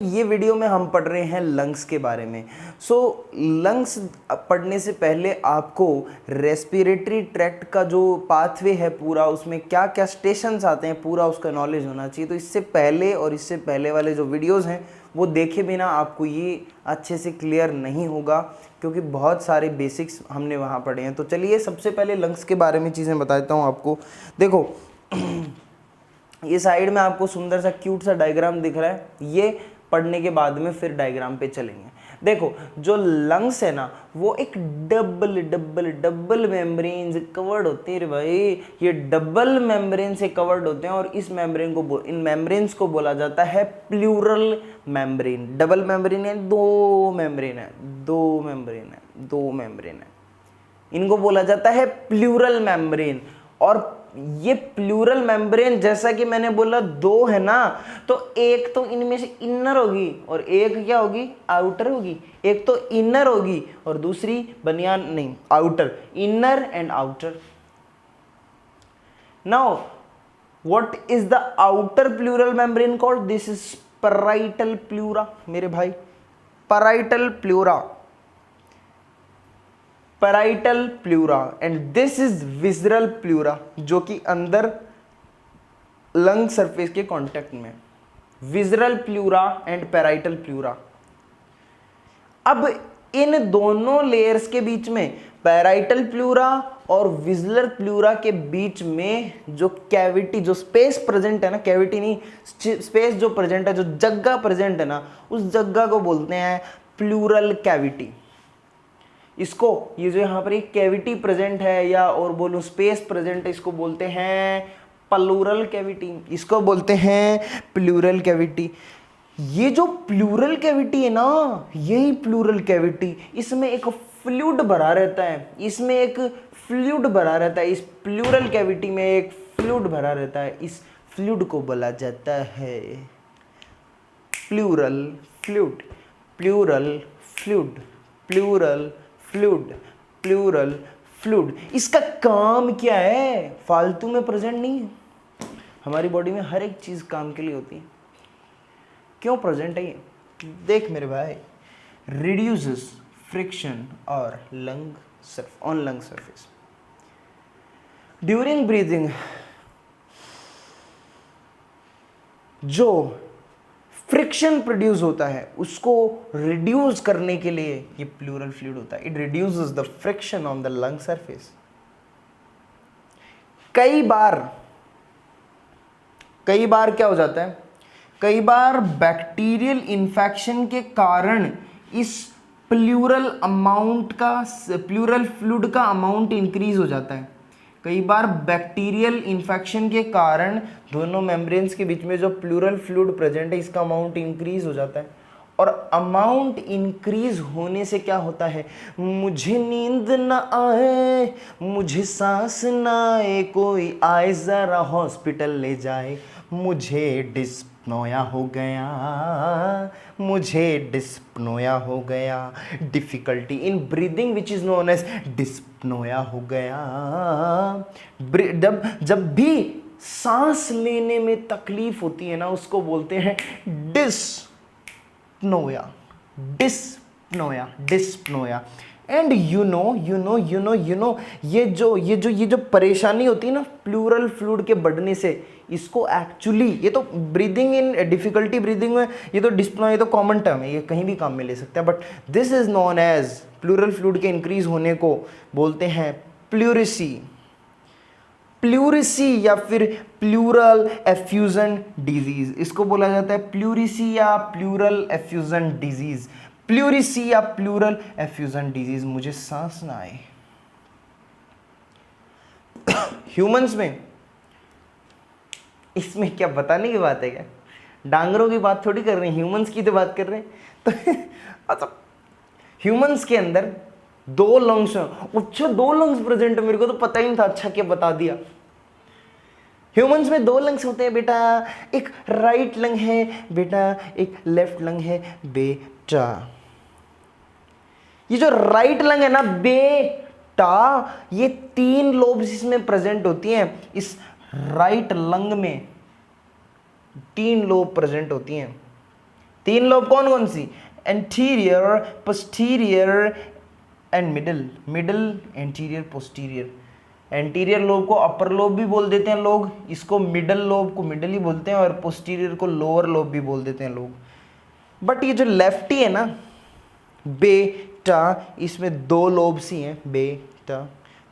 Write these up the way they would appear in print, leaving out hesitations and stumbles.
ये वीडियो में हम पढ़ रहे हैं लंग्स के बारे में। लंग्स पढ़ने से पहले आपको रेस्पिरेटरी ट्रैक्ट का जो पाथवे है पूरा, उसमें क्या क्या स्टेशंस आते हैं, पूरा उसका नॉलेज होना चाहिए। तो इससे पहले और इससे पहले वाले जो वीडियोस हैं वो देखे बिना आपको ये अच्छे से क्लियर नहीं होगा, क्योंकि बहुत सारे बेसिक्स हमने वहाँ पढ़े हैं। तो चलिए सबसे पहले लंग्स के बारे में चीज़ें बताता हूँ आपको। देखो ये साइड में आपको सुंदर सा क्यूट सा डायग्राम दिख रहा है, ये पढ़ने के बाद में फिर डायग्राम पे चलेंगे। देखो जो लंग्स है ना वो एक डबल मेम्ब्रेन से कवर्ड होते हैं रे भाई। ये डबल मेम्ब्रेन से कवर्ड होते हैं और इस मेम्ब्रेन को इन मेम्ब्रेन्स को बोला जाता है प्लूरल मेम्ब्रेन। डबल मेम्ब्रेन है, दो मेम्ब्रेन है, इनको बोला जाता है प्लूरल मेम्ब्रेन। और ये प्लूरल मेम्ब्रेन जैसा कि मैंने बोला दो है ना, तो एक तो इनमें से इनर होगी और एक क्या होगी, आउटर होगी। एक तो इनर होगी और दूसरी बनियान नहीं, outer, inner and outer. Now what is the outer pleural membrane called? This is parietal pleura मेरे भाई, parietal pleura, parietal pleura. And this is visceral pleura, जो कि अंदर लंग सरफेस के कांटेक्ट में। Visceral pleura and parietal pleura. अब इन दोनों layers के बीच में, पैराइटल प्लूरा और विसरल प्लूरा के बीच में जो कैविटी, जो स्पेस प्रेजेंट है ना, कैविटी नहीं, स्पेस जो प्रेजेंट है, जो जगह प्रेजेंट है ना, उस जगह को बोलते हैं प्लूरल कैविटी। इसको, ये जो यहाँ पर एक कैविटी प्रेजेंट है या और बोलो स्पेस प्रेजेंट है, इसको बोलते हैं प्लूरल कैविटी। इसको बोलते हैं प्लूरल कैविटी। ये जो प्लूरल कैविटी है ना, यही प्लूरल कैविटी, इसमें एक फ्लूइड भरा रहता है, इसमें एक फ्लूइड भरा रहता है। इस प्लूरल कैविटी में एक फ्लूइड भरा रहता है। इस फ्लूइड को बोला जाता है pleural fluid, pleural fluid, pleural fluid, pleural fluid. इसका काम क्या है? फालतू में प्रेजेंट नहीं है। हमारी बॉडी में हर एक चीज काम के लिए होती है। क्यों प्रेजेंट है ये? देख मेरे भाई, रिड्यूसेस फ्रिक्शन और लंग सरफेस ड्यूरिंग ब्रीदिंग। जो फ्रिक्शन प्रोड्यूस होता है उसको रिड्यूस करने के लिए ये प्लूरल फ्लूइड होता है। It reduces the friction on the lung surface. कई बार क्या हो जाता है, कई बार बैक्टीरियल इन्फेक्शन के कारण इस प्लूरल फ्लूइड का अमाउंट इंक्रीज हो जाता है। कई बार बैक्टीरियल इन्फेक्शन के कारण दोनों मेम्ब्रेन्स के बीच में जो प्लूरल फ्लूइड प्रेजेंट है, इसका अमाउंट इंक्रीज हो जाता है। और अमाउंट इंक्रीज होने से क्या होता है, मुझे नींद ना आए, मुझे सांस ना आए, कोई आए जरा हॉस्पिटल ले जाए, मुझे डिस्पनोया हो गया, मुझे डिस्पनोया हो गया, difficulty in breathing which is known as dyspnoea हो गया। जब भी सांस लेने में तकलीफ होती है ना, उसको बोलते हैं डिस्पनोया, डिस्पनोया, डिस्पनोया। एंड यू नो ये जो परेशानी होती है ना प्लूरल फ्लूइड के बढ़ने से, इसको एक्चुअली, ये तो ब्रीदिंग इन डिफिकल्टी ब्रीदिंग में ये तो डिस्पनोया, ये तो कॉमन टर्म है, ये कहीं भी काम में ले सकते हैं। But this is known as, pleural fluid के इंक्रीज होने को बोलते हैं प्लूरिसी, प्लूरिसी या फिर प्लूरल एफ्यूजन डिजीज। इसको बोला जाता है प्लूरिसी या प्लूरल एफ्यूजन डिजीज, प्लूरिसी या प्लूरल एफ्यूजन डिजीज। मुझे सांस ना आए। ह्यूमंस में, इसमें क्या बताने की बात है क्या? डांगरों की बात थोड़ी कर रहे हैं, ह्यूमंस की तो बात कर रहे हैं। तो अच्छा, ह्यूमंस के अंदर दो लंग्स हैं। अच्छा, दो लंग्स प्रेजेंट है, मेरे को तो पता ही नहीं था। अच्छा क्या बता दिया। ह्यूमंस में दो लंग्स होते हैं बेटा, एक राइट लंग है बेटा, एक लेफ्ट लंग है बेटा। ये जो राइट लंग है ना बेटा, ये 3 लोब्स इसमें प्रेजेंट होती हैं। इस राइट लंग में 3 लोब प्रेजेंट होती हैं। तीन लोब कौन कौन सी? Anterior, posterior and middle. Middle, anterior, posterior. Anterior lobe को अपर लोब भी बोल देते हैं लोग, इसको मिडल लोब को मिडल ही बोलते हैं, और पोस्टीरियर को लोअर लोब भी बोल देते हैं लोग। बट ये जो लेफ्टी है ना बेटा, इसमें दो लोब्स ही हैं बेटा,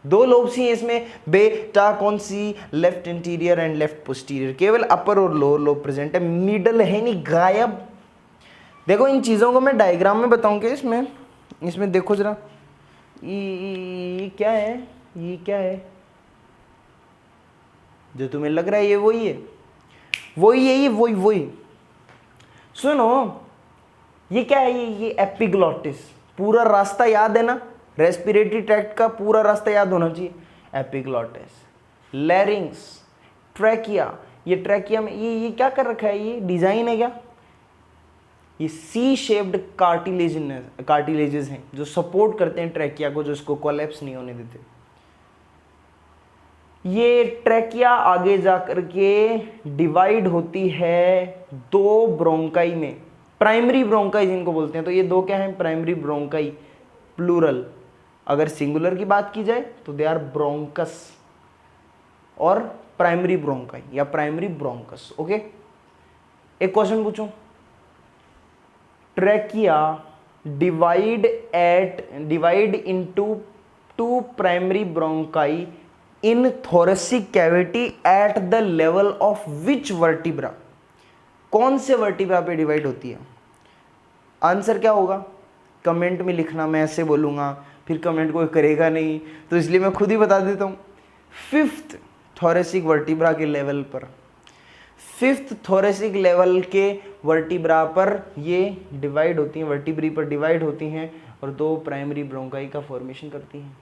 दो लोब्स ही हैं इसमें बेटा। कौन सी? Left anterior and left posterior. केवल अपर और लोअर लोब प्रेजेंट है, मिडल है नहीं, गायब। देखो इन चीज़ों को मैं डायग्राम में बताऊंगा। इसमें देखो जरा, ये क्या है? ये क्या है जो तुम्हें लग रहा है ये वही है? वही है ये, वही। सुनो, ये क्या है? ये एपिग्लॉटिस। पूरा रास्ता याद है ना? रेस्पिरेटरी ट्रैक्ट का पूरा रास्ता याद होना चाहिए। Epiglottis, लैरिंग्स, trachea. ये ट्रैकिया में ये क्या कर रखा है? ये डिजाइन है क्या? ये सी शेप्ड कार्टिलेजेस हैं जो सपोर्ट करते हैं ट्रैकिया को, जो इसको कोलैप्स नहीं होने देते। ये ट्रैकिया आगे जाकर के डिवाइड होती है दो ब्रोंकाई में, प्राइमरी ब्रोंकाई जिनको बोलते हैं। तो ये दो क्या है? Primary bronchi, plural. अगर सिंगुलर की बात की जाए तो दे आर ब्रोंकस और प्राइमरी ब्रोंकाई या प्राइमरी ब्रोंकस। ओके, एक क्वेश्चन पूछूं। Trachea divide into two primary bronchi in thoracic cavity at the level of which vertebra? कौन से वर्टिब्रा पे डिवाइड होती है? आंसर क्या होगा? कमेंट में लिखना। मैं ऐसे बोलूंगा फिर कमेंट कोई करेगा नहीं, तो इसलिए मैं खुद ही बता देता हूं। 5th thoracic वर्टिब्रा के लेवल पर, 5th thoracic लेवल के वर्टिब्रा पर ये डिवाइड होती हैं, वर्टिब्री पर डिवाइड होती हैं और दो प्राइमरी ब्रोंकाई का फॉर्मेशन करती हैं।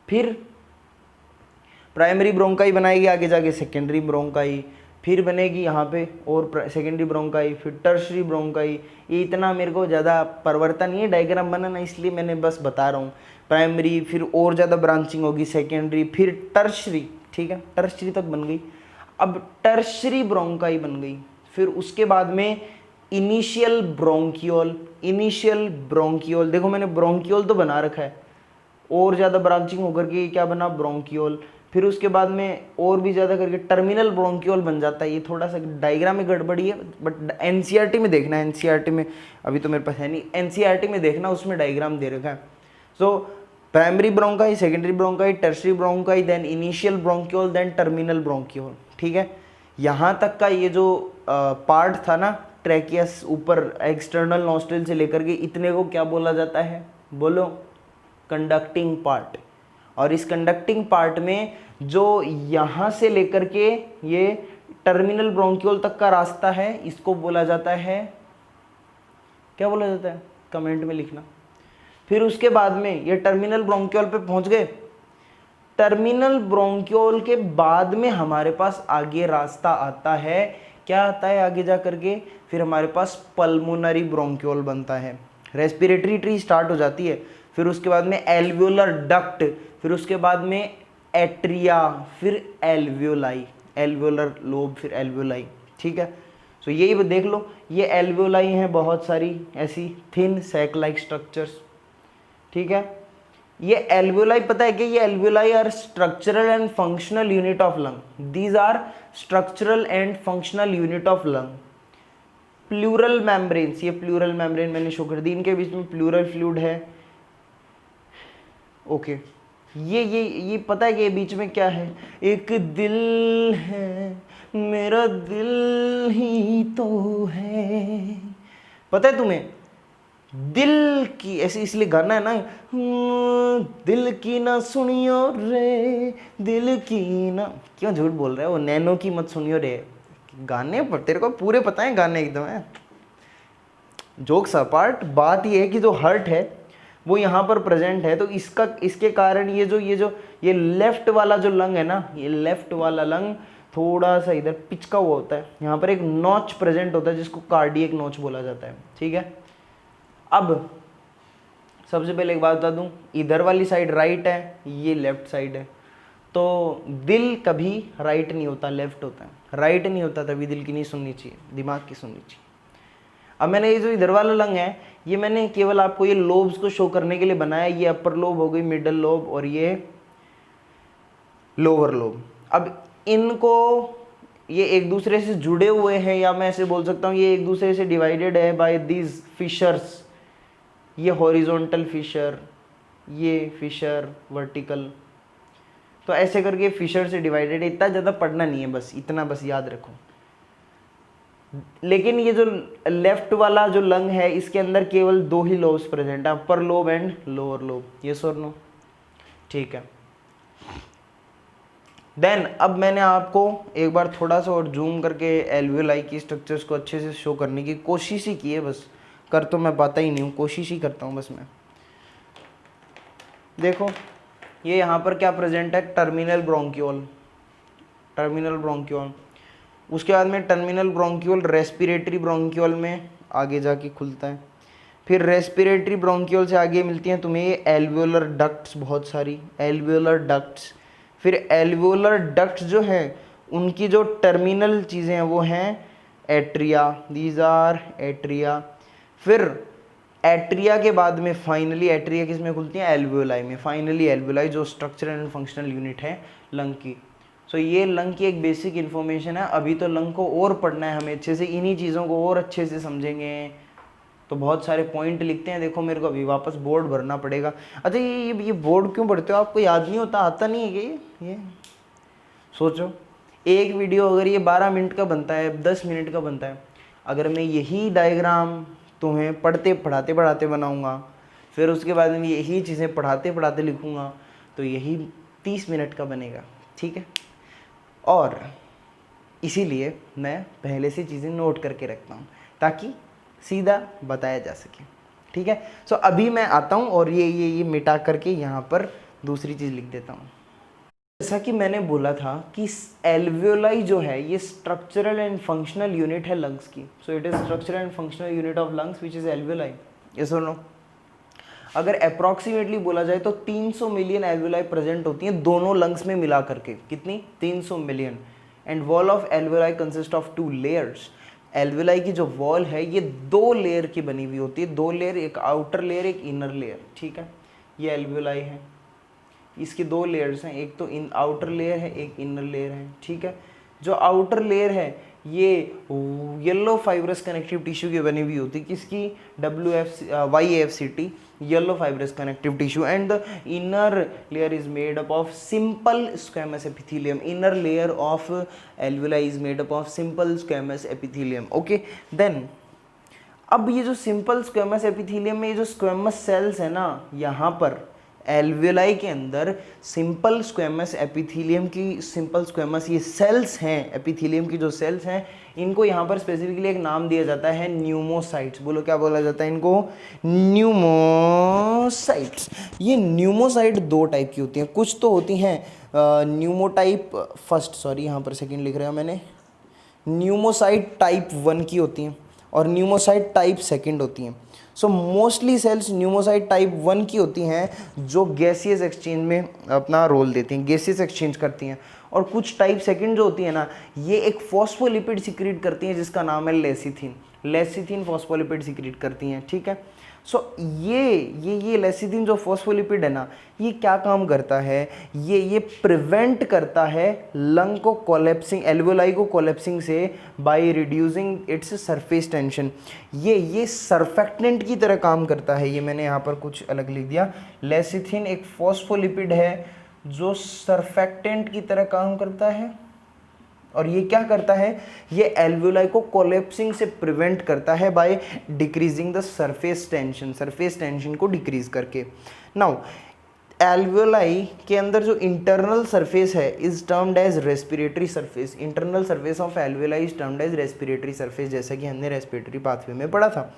फिर प्राइमरी ब्रोंकाई बनाएगी आगे जाके सेकेंडरी ब्रोंकाई, फिर बनेगी यहाँ पे और सेकेंडरी ब्रोंकाई, फिर टर्शरी ब्रोंकाई। ये इतना मेरे को ज़्यादा परिवर्तन नहीं है डायग्राम बनाना, इसलिए मैंने बस बता रहा हूँ। प्राइमरी, फिर और ज़्यादा ब्रांचिंग होगी, सेकेंडरी, फिर टर्शरी। ठीक है, टर्शरी तक बन गई। अब टर्शरी ब्रोंकाई बन गई, फिर उसके बाद में इनिशियल ब्रोंकियोल। इनिशियल ब्रोंकियोल, देखो मैंने ब्रोंकियोल तो बना रखा है, और ज़्यादा ब्रांचिंग होकर के क्या बना? ब्रोंकियोल। फिर उसके बाद में और भी ज़्यादा करके टर्मिनल ब्रोंकियोल बन जाता है। ये थोड़ा सा डायग्राम में गड़बड़ी है, बट एनसीईआरटी में देखना है। एनसीईआरटी में अभी तो मेरे पास है नहीं, एनसीईआरटी में देखना, उसमें डायग्राम दे रखा है। So primary bronchi, secondary bronchi, tertiary bronchi, then initial bronchiole, then terminal bronchiole. ठीक है, यहाँ तक का ये जो पार्ट था ना ट्रैकियस, ऊपर एक्सटर्नल नॉस्ट्रिल से लेकर के इतने को क्या बोला जाता है? बोलो, कंडक्टिंग पार्ट। और इस कंडक्टिंग पार्ट में जो यहाँ से लेकर के ये टर्मिनल ब्रोंकियोल तक का रास्ता है, इसको बोला जाता है, क्या बोला जाता है? कमेंट में लिखना। फिर उसके बाद में ये टर्मिनल ब्रोंकियोल पे पहुंच गए। टर्मिनल ब्रोंकियोल के बाद में हमारे पास आगे रास्ता आता है, क्या आता है आगे जा करके? फिर हमारे पास पल्मोनरी ब्रोंकियोल बनता है, रेस्पिरेटरी ट्री स्टार्ट हो जाती है। फिर उसके बाद में एल्वियोलर डक्ट, फिर उसके बाद में एट्रिया, फिर एल्वियोलाई, एल्वियोलर लोब, फिर एल्वियोलाई। ठीक है, सो यही देख लो, ये एल्वियोलाई हैं बहुत सारी ऐसी थिन सैक लाइक स्ट्रक्चर्स। ठीक है, ये एल्वियोलाई, पता है कि ये alveoli are structural and functional unit of lung. These are structural and functional unit of lung. Pleural membranes, ये प्लूरल मेम्ब्रेन मैंने शो कर दी, इनके बीच में प्लूरल फ्लूइड है। ओके, ये पता है कि ये बीच में क्या है? एक दिल है, मेरा दिल ही तो है। पता है तुम्हें? दिल की ऐसे, इसलिए गाना है ना, दिल की ना सुनियो रे, दिल की ना, क्यों झूठ बोल रहा है? वो नैनो की मत सुनियो रे। गाने पर तेरे को पूरे पता है, गाने एकदम है। जोक्स अपार्ट, बात ये है कि जो हर्ट है वो यहाँ पर प्रेजेंट है, तो इसके कारण ये लेफ्ट वाला जो लंग है ना, ये लेफ्ट वाला लंग थोड़ा सा इधर पिचका हुआ होता है। यहाँ पर एक नॉच प्रेजेंट होता है जिसको कार्डियक नॉच बोला जाता है। ठीक है, अब सबसे पहले एक बात बता दूं, इधर वाली साइड राइट है, ये लेफ्ट साइड है। तो दिल कभी राइट नहीं होता, लेफ्ट होता है। राइट नहीं होता तभी दिल की नहीं सुननी चाहिए, दिमाग की सुननी चाहिए। अब मैंने ये जो इधर वाला लंग है ये मैंने केवल आपको ये लोब्स को शो करने के लिए बनाया, ये अपर लोब हो गई, मिडल लोब और ये लोअर लोब। अब इनको ये एक दूसरे से जुड़े हुए हैं, या मैं ऐसे बोल सकता हूँ ये एक दूसरे से डिवाइडेड है बाय दीज फिशर्स, ये हॉरिजॉन्टल फिशर, ये फिशर वर्टिकल, तो ऐसे करके फिशर से डिवाइडेड है। इतना ज़्यादा पढ़ना नहीं है, बस इतना बस याद रखो। लेकिन ये जो लेफ्ट वाला जो लंग है इसके अंदर केवल 2 ही लोब्स प्रेजेंट है, upper lobe and lower lobe, yes और नो, ठीक है। देन अब मैंने आपको एक बार थोड़ा सा और जूम करके एल्वियोलाई की स्ट्रक्चर्स को अच्छे से शो करने की कोशिश ही की है, बस कर तो मैं पाता ही नहीं हूँ, कोशिश ही करता हूँ बस मैं। देखो ये यहाँ पर क्या प्रेजेंट है, टर्मिनल ब्रोंक्यूल, टर्मिनल ब्रोंक्यूल, उसके बाद में टर्मिनल ब्रोंक्यूल रेस्पिरेटरी ब्रोंक्यूल में आगे जाके खुलता है, फिर रेस्पिरेटरी ब्रोंक्यूल से आगे मिलती हैं तुम्हें ये एल्वियोलर डक्ट्स, बहुत सारी एल्वियोलर डक्ट्स। फिर एल्वियोलर डक्ट्स जो है उनकी जो टर्मिनल चीज़ें हैं वो हैं एट्रिया, दीज आर एट्रिया। फिर एट्रिया के बाद में फाइनली एट्रिया किस में खुलती हैं, एल्वियोलाई में। फाइनली एल्वियोलाई जो स्ट्रक्चरल एंड फंक्शनल यूनिट है लंग की। सो ये लंग की एक बेसिक इन्फॉर्मेशन है। अभी तो लंग को और पढ़ना है हमें अच्छे से, इन्हीं चीज़ों को और अच्छे से समझेंगे तो बहुत सारे पॉइंट लिखते हैं। देखो मेरे को अभी वापस बोर्ड भरना पड़ेगा। अच्छा ये बोर्ड क्यों पढ़ते हो, आपको याद नहीं होता, आता नहीं है कि ये सोचो, एक वीडियो अगर ये 12 मिनट का बनता है, 10 मिनट का बनता है, अगर मैं यही डायग्राम तुम्हें पढ़ते पढ़ाते बनाऊंगा, फिर उसके बाद में यही चीज़ें पढ़ाते पढ़ाते लिखूंगा, तो यही 30 मिनट का बनेगा, ठीक है। और इसीलिए मैं पहले से चीज़ें नोट करके रखता हूँ ताकि सीधा बताया जा सके, ठीक है। सो अभी मैं आता हूँ और ये मिटा करके यहाँ पर दूसरी चीज़ लिख देता हूँ। जैसा कि मैंने बोला था कि एल्वियोलाई जो है ये स्ट्रक्चरल एंड फंक्शनल यूनिट है लंग्स की। So it is structural and functional unit of lungs which is alveoli, yes और नो। अगर अप्रॉक्सीमेटली बोला जाए तो 300 मिलियन एल्वियोलाई प्रेजेंट होती हैं दोनों लंग्स में मिला करके, कितनी, 300 million. And wall of alveoli consist of 2 layers. Alveoli की जो वॉल है ये 2 लेयर की बनी हुई होती है, 2 लेयर, एक आउटर लेयर एक इनर लेयर, ठीक है। ये एल्वियोलाई है, इसकी 2 लेयर्स हैं, एक तो इन आउटर लेयर है एक इनर लेयर है, ठीक है। जो आउटर लेयर है ये येलो फाइब्रस कनेक्टिव टिश्यू की बनी हुई होती है, किसकी, YAFCT, yellow fibrous connective tissue. And the inner layer is made up of simple squamous epithelium. Inner layer of alveoli is made up of simple squamous epithelium, okay. Then अब ये जो simple squamous epithelium में ये जो squamous sales है ना, यहाँ पर एल्वियोलाई के अंदर सिंपल स्क्वेमस एपिथेलियम की, सिंपल स्क्वेमस ये सेल्स हैं, एपिथेलियम की जो सेल्स हैं, इनको यहाँ पर स्पेसिफिकली एक नाम दिया जाता है न्यूमोसाइट्स। बोलो क्या बोला जाता है इनको, न्यूमोसाइट्स। ये न्यूमोसाइट 2 टाइप की होती हैं, कुछ तो होती हैं न्यूमोटाइप फर्स्ट, सॉरी यहाँ पर सेकेंड लिख रहा हूँ मैंने, न्यूमोसाइट टाइप 1 की होती हैं और न्यूमोसाइट टाइप 2 होती हैं। So mostly cells pneumocyte type 1 की होती हैं जो गैसियस एक्सचेंज में अपना रोल देती हैं, गैसियस एक्सचेंज करती हैं। और कुछ टाइप 2 जो होती है ना, ये एक फॉस्फोलिपिड सिक्रीट करती हैं जिसका नाम है लेसिथिन। लेसिथिन फॉस्फोलिपिड सिक्रीट करती हैं, ठीक है। सो ये लेसिथिन जो फॉस्फोलिपिड है ना, ये क्या काम करता है, ये प्रिवेंट करता है लंग को कोलैप्सिंग, एल्वियोलाई को कोलैप्सिंग से by reducing its surface tension. ये सर्फेक्टेंट की तरह काम करता है। ये मैंने यहाँ पर कुछ अलग लिख दिया। लेसिथिन एक फॉस्फोलिपिड है जो सर्फेक्टेंट की तरह काम करता है और ये क्या करता है, ये एल्वियोलाई को कोलैप्सिंग से प्रिवेंट करता है by decreasing the surface tension, surface tension को डिक्रीज करके। नाउ एल्वियोलाई के अंदर जो इंटरनल सरफेस है is termed as respiratory surface. Internal surface of alveoli is termed as respiratory surface, जैसा कि हमने रेस्पिरेटरी पाथवे में पढ़ा था।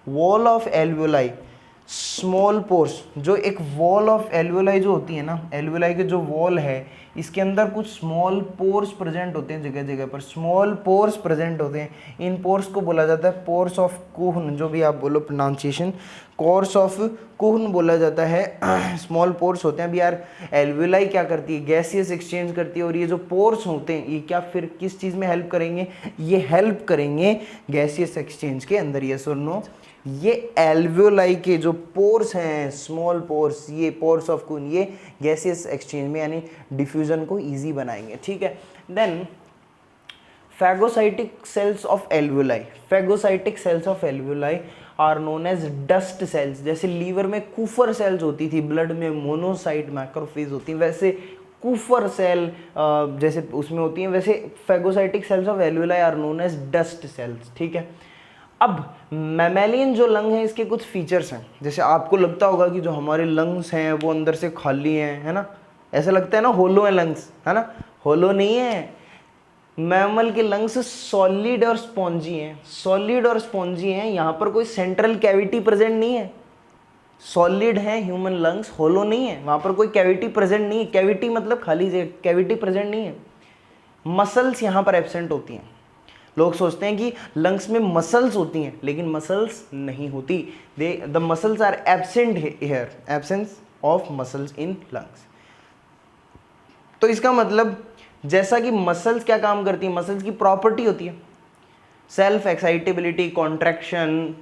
Wall of alveoli small pores, जो एक वॉल ऑफ एल्वियोलाई जो होती है ना, एल्वियोलाई के जो वॉल है इसके अंदर कुछ स्मॉल पोर्स प्रेजेंट होते हैं, जगह जगह पर स्मॉल पोर्स प्रेजेंट होते हैं। इन पोर्स को बोला जाता है पोर्स ऑफ कुहन, जो भी आप बोलो प्रोनाउंसिएशन, कोर्स ऑफ कुहन बोला जाता है। स्मॉल पोर्स होते हैं। अभी यार एल्वियोलाई क्या करती है, गैसियस एक्सचेंज करती है, और ये जो पोर्स होते हैं ये क्या फिर किस चीज़ में हेल्प करेंगे, ये हेल्प करेंगे गैसियस एक्सचेंज के अंदर। यस और नो, ये एल्वियोलाई के जो पोर्स हैं, स्मॉल पोर्स, ये पोर्स ऑफ कुहन, ये गैसियस एक्सचेंज में यानी डिफ्यूजन को इजी बनाएंगे। ठीक है। Then phagocytic cells of alveoli, phagocytic cells of alveoli are known as dust cells। जैसे लीवर में कूफर सेल्स होती थी, ब्लड में मोनोसाइट मैक्रोफेज होती हैं, वैसे कूफर सेल जैसे उसमें होती हैं, वैसे phagocytic cells of alveoli are known as dust cells। ठीक है। अब मैमेलियन जो लंग है इसके कुछ फीचर्स हैं। जैसे आपको लगता होगा कि जो हमारे लंग्स हैं वो अंदर से खाली हैं, है ना, ऐसा लगता है ना, होलो है लंग्स, है ना, होलो नहीं है। मैमल के लंग्स सॉलिड और स्पॉन्जी हैं, सॉलिड और स्पॉन्जी हैं, यहाँ पर कोई सेंट्रल कैविटी प्रेजेंट नहीं है। सॉलिड है ह्यूमन लंग्स, होलो नहीं है, वहाँ पर कोई कैविटी प्रेजेंट नहीं है। कैविटी मतलब खाली जगह, कैविटी प्रेजेंट नहीं है। मसल्स यहाँ पर एब्सेंट होती हैं। लोग सोचते हैं कि लंग्स में मसल्स होती हैं, लेकिन मसल्स नहीं होती। The muscles are absent here, absence of muscles in lungs. तो इसका मतलब जैसा कि मसल्स क्या काम करती है, मसल्स की प्रॉपर्टी होती है सेल्फ एक्साइटेबिलिटी, कॉन्ट्रैक्शन,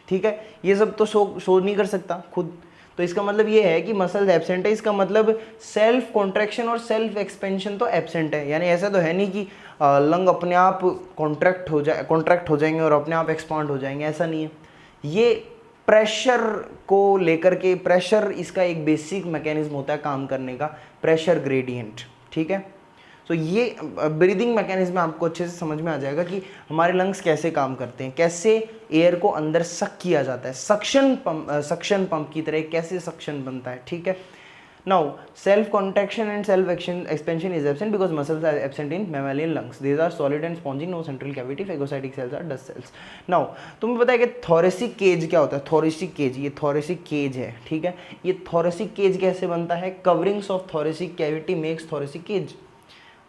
ठीक है, ये सब तो शो नहीं कर सकता खुद। तो इसका मतलब ये है कि मसल्स एब्सेंट है, इसका मतलब सेल्फ कॉन्ट्रैक्शन और सेल्फ एक्सपेंशन तो एब्सेंट है। यानी ऐसा तो है नहीं कि लंग अपने आप कॉन्ट्रैक्ट हो जाएंगे और अपने आप एक्सपांड हो जाएंगे, ऐसा नहीं है। ये प्रेशर को लेकर के, प्रेशर इसका एक बेसिक मैकेनिज्म होता है काम करने का, प्रेशर ग्रेडियंट। ठीक है। तो ये ब्रीदिंग मैकेनिज्म आपको अच्छे से समझ में आ जाएगा कि हमारे लंग्स कैसे काम करते हैं, कैसे एयर को अंदर सक किया जाता है, सक्शन पंप की तरह कैसे सक्शन बनता है। ठीक है। Now self contraction and self expansion is absent because muscles are absent in mammalian lungs, these are solid and spongy, no central cavity, phagocytic cells are dust cells. Now तुम्हें पता है कि थोरेसिक केज क्या होता है, thoracic cage, ये thoracic cage है। ठीक है। ये थोरेसिक केज कैसे बनता है, coverings of thoracic cavity makes thoracic cage.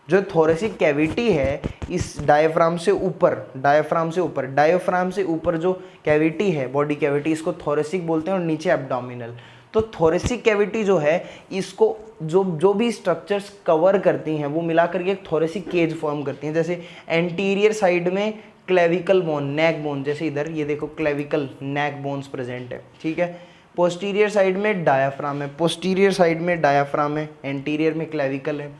जो थोरेसिक कैविटी है इस डायफ्राम से ऊपर, डायफ्राम से ऊपर जो कैविटी है, बॉडी कैविटी, इसको थोरेसिक बोलते हैं, और नीचे एब्डोमिनल। तो थोरेसिक कैविटी जो है इसको जो भी स्ट्रक्चर्स कवर करती हैं वो मिलाकर के एक थोरेसिक केज फॉर्म करती हैं। जैसे एंटीरियर साइड में क्लेविकल बोन, नेक बोन, जैसे इधर ये देखो क्लेविकल नेक बोन्स प्रेजेंट है। ठीक है। पोस्टीरियर साइड में डायाफ्राम है, पोस्टीरियर साइड में डायाफ्राम है, एंटीरियर में क्लेविकल है।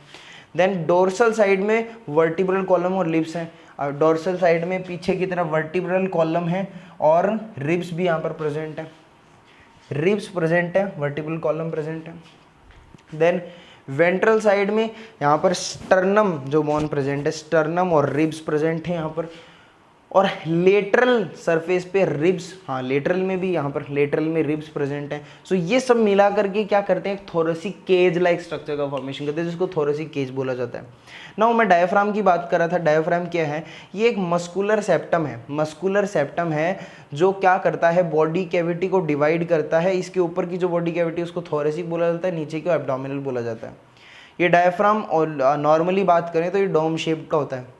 देन डोर्सल साइड में वर्टिब्रल कॉलम और लिप्स हैं, और डोर्सल साइड में पीछे की तरफ वर्टिब्रल कॉलम है और रिब्स भी यहाँ पर प्रेजेंट है, रिब्स प्रेजेंट है, वर्टिब्रल कॉलम प्रेजेंट है। देन वेंट्रल साइड में यहाँ पर स्टर्नम जो बोन प्रेजेंट है, स्टर्नम और रिब्स प्रेजेंट है यहाँ पर। और लेटरल सरफेस पे रिब्स, हाँ लेटरल में भी यहाँ पर लेटरल में रिब्स प्रेजेंट हैं। सो ये सब मिला करके क्या करते हैं, थोरेसिक केज लाइक स्ट्रक्चर का फॉर्मेशन करते हैं, जिसको थोरेसिक केज बोला जाता है। नाउ मैं डायफ्राम की बात कर रहा था। डायफ्राम क्या है, ये एक मस्कुलर सेप्टम है, मस्कुलर सेप्टम है जो क्या करता है, बॉडी कैविटी को डिवाइड करता है। इसके ऊपर की जो बॉडी कैविटी उसको थोरेसिक बोला जाता है, नीचे को एब्डोमिनल बोला जाता है। ये डायफ्राम, और नॉर्मली बात करें तो ये डोम शेप का होता है।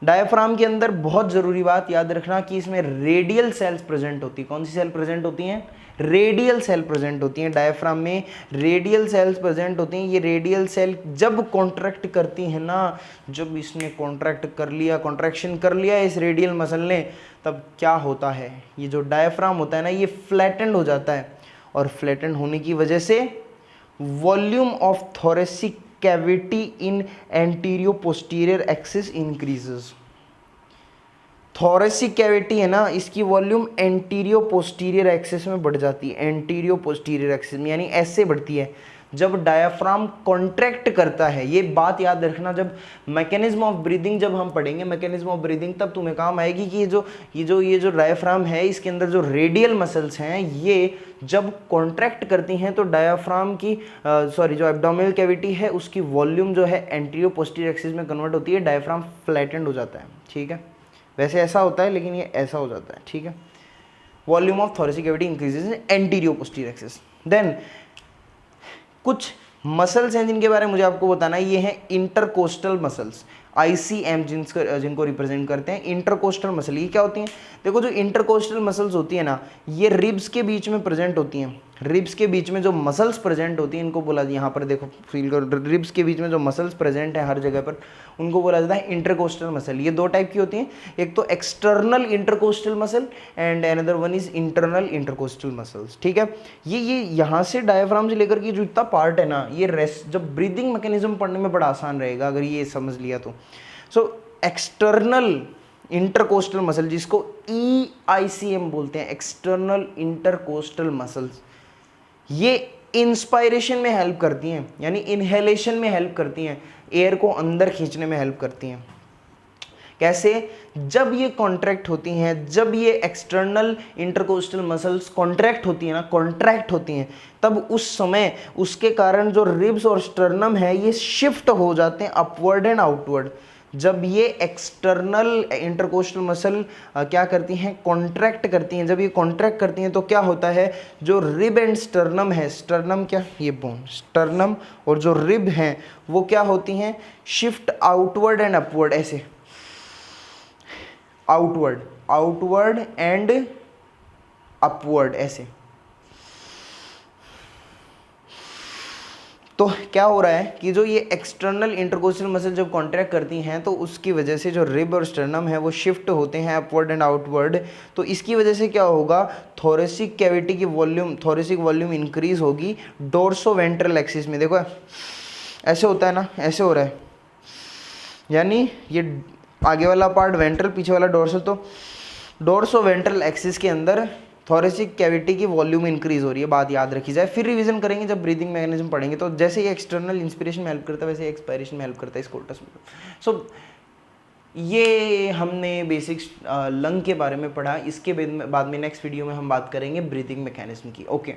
डायफ्राम के अंदर बहुत ज़रूरी बात याद रखना कि इसमें रेडियल सेल्स प्रेजेंट होती है। कौन सी सेल प्रेजेंट होती हैं, रेडियल सेल प्रेजेंट होती हैं। डायफ्राम में रेडियल सेल्स प्रेजेंट होती हैं। ये रेडियल सेल जब कॉन्ट्रैक्ट करती हैं ना, जब इसने कॉन्ट्रैक्ट कर लिया, कॉन्ट्रैक्शन कर लिया इस रेडियल मसल ने, तब क्या होता है, ये जो डायफ्राम होता है ना ये फ्लैटेंड हो जाता है, और फ्लैटेंड होने की वजह से volume of thoracic cavity in anteroposterior axis increases. Thoracic cavity है ना, इसकी वॉल्यूम एंटीरियो पोस्टीरियर एक्सिस में बढ़ जाती है, एंटीरियो पोस्टीरियर एक्सिस में, यानी ऐसे बढ़ती है जब डायफ्राम कॉन्ट्रैक्ट करता है। ये बात याद रखना, जब मैकेनिज्म ऑफ ब्रीदिंग जब हम पढ़ेंगे, मैकेनिज्म ऑफ ब्रीदिंग, तब तुम्हें काम आएगी कि ये जो डायफ्राम है इसके अंदर जो रेडियल मसल्स हैं ये जब कॉन्ट्रैक्ट करती हैं तो डायफ्राम की जो एब्डोमिनल कैविटी है उसकी वॉल्यूम जो है एंटीरियो पोस्टीरियर एक्सिस में कन्वर्ट होती है, डायफ्राम फ्लैटेंड हो जाता है। ठीक है। वैसे ऐसा होता है लेकिन ये ऐसा हो जाता है। ठीक है। Volume of thoracic cavity increases in anteroposterior axis. Then कुछ मसल्स हैं जिनके बारे में मुझे आपको बताना है, ये हैं इंटरकोस्टल मसल्स, ICM जिनको रिप्रेजेंट करते हैं। इंटरकोस्टल मसल ये क्या होती हैं? देखो जो इंटरकोस्टल मसल्स होती है ना, ये रिब्स के बीच में प्रेजेंट होती हैं। रिब्स के बीच में जो मसल्स प्रेजेंट होती हैं इनको बोला, यहाँ पर देखो फील करो, रिब्स के बीच में जो मसल्स प्रेजेंट है हर जगह पर, उनको बोला जाता है इंटरकोस्टल मसल। ये दो टाइप की होती हैं, एक तो external intercostal muscle and another one is internal intercostal muscles. ठीक है, ये यहाँ से डायफ्राम से लेकर के जो इतना पार्ट है ना, ये रेस्ट, जब ब्रीदिंग मैकेनिज्म पढ़ने में बड़ा आसान रहेगा अगर ये समझ लिया तो। सो एक्सटर्नल इंटरकोस्टल मसल जिसको EICM बोलते हैं, एक्सटर्नल इंटरकोस्टल मसल्स, ये इंस्पायरेशन में हेल्प करती हैं, यानी इनहेलेशन में हेल्प करती हैं, एयर को अंदर खींचने में हेल्प करती हैं। कैसे? जब ये कॉन्ट्रैक्ट होती हैं, जब ये एक्सटर्नल इंटरकोस्टल मसल्स कॉन्ट्रैक्ट होती हैं ना, कॉन्ट्रैक्ट होती हैं, तब उस समय उसके कारण जो रिब्स और स्टर्नम है ये शिफ्ट हो जाते हैं अपवर्ड एंड आउटवर्ड। जब ये एक्सटर्नल इंटरकोस्टल मसल क्या करती हैं? कॉन्ट्रैक्ट करती हैं। जब ये कॉन्ट्रैक्ट करती हैं तो क्या होता है? जो रिब एंड स्टर्नम है, स्टर्नम क्या, ये बोन, स्टर्नम और जो रिब हैं वो क्या होती हैं? शिफ्ट आउटवर्ड एंड अपवर्ड, ऐसे आउटवर्ड, आउटवर्ड एंड अपवर्ड ऐसे। तो क्या हो रहा है कि जो ये एक्सटर्नल इंटरकोस्टल मसल जब कॉन्ट्रैक्ट करती हैं तो उसकी वजह से जो रिब और स्टर्नम है वो शिफ्ट होते हैं अपवर्ड एंड आउटवर्ड। तो इसकी वजह से क्या होगा? थोरेसिक कैविटी की वॉल्यूम, थोरेसिक वॉल्यूम इंक्रीज होगी डोर्सो वेंट्रल एक्सिस में। देखो ऐसे होता है ना, ऐसे हो रहा है, यानी ये आगे वाला पार्ट वेंट्रल, पीछे वाला डोर्सल। तो डोर्सो वेंट्रल एक्सिस के अंदर थोरेसिक कैविटी की वॉल्यूम इंक्रीज हो रही है, बात याद रखी जाए। फिर रिवीजन करेंगे जब ब्रीदिंग मैकेनिज्म पढ़ेंगे। तो जैसे ये एक्सटर्नल इंस्पिरेशन में हेल्प करता है वैसे एक्सपायरेशन में हेल्प करता है स्कोटस में। सो ये हमने बेसिक्स लंग के बारे में पढ़ा। इसके बाद में नेक्स्ट वीडियो में हम बात करेंगे ब्रीदिंग मैकेनिज्म की। ओके।